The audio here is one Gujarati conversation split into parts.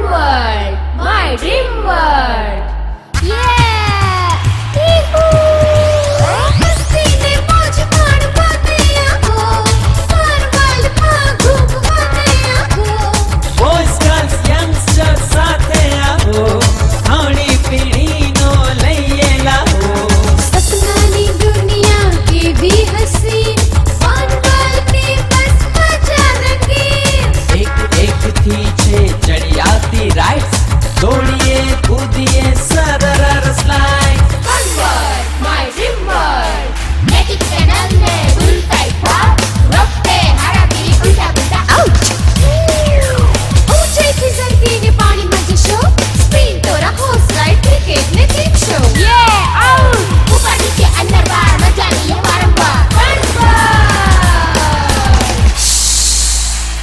World, my dream world. Boys, girls, youngsters સાથે આવો, ઘણી પેઢીનો લઈએ લાવો. સપનાની દુનિયા કેવી હસીન, Fun World ની બસ મજા રંગીન. એકથી છે ચડિયાતી રાઇડ્સ, દોડીએ કૂદીએ સરળ slide. Fun World, my dream world. Magic channel ને ઉલટાઈ ભાગ, રફતે હારાવી ઉલટા પુલટા આઉટ. ઊંચાઈથી ઝરકીને પાણીમાં જશો, સ્પિન તો હોર્સ રાઇડ, ક્રિકેટ ને ટીમ શો. આઉટ. ઉપર નીચે અંદર બહાર મજા લઈએ વારંવાર.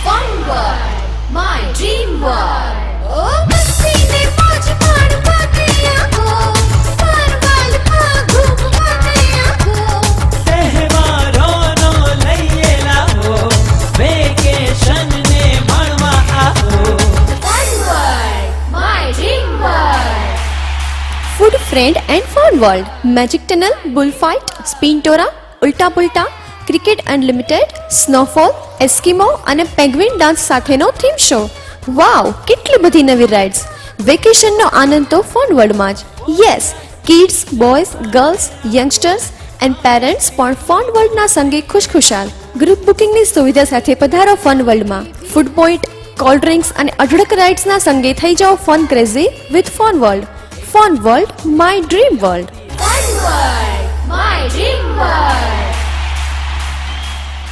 Fun World, my dream world. ઓ મસ્તીને મોજ માણવા ગયા હો, Fun World માં ઘૂમવા ગયા હો. તહેવારોનો લઈએ લાવો, વેકેશનને માણવા આવો. Fun World, my dream world. Food friend and fun world, magic tunnel, bullfight, સ્પિનટોરા, ઉલ્ટા પુલ્ટા, ક્રિકેટ અનલિમિટેડ, સ્નોફોલ, એસ્કિમો અને પેંગ્વિન ડાન્સ સાથેનો થીમ શો. વાવ, કેટલી બધી નવી રાઇડ્સ. વેકેશનનો આનંદ તો ફન વર્લ્ડમાં જ. Yes, kids, boys, girls, youngsters and parents પણ ફન વર્લ્ડના સંગે ખુશખુશાલ. ગ્રુપ બુકિંગની સુવિધા સાથે પધારો ફન વર્લ્ડમાં. ફૂડ પોઈન્ટ, કોલ્ડ ડ્રિંક્સ અને અઢળક રાઇડ્સના સંગે થઈ જાઓ fun crazy with fun world. Fun world, my dream world. Fun World, my dream world.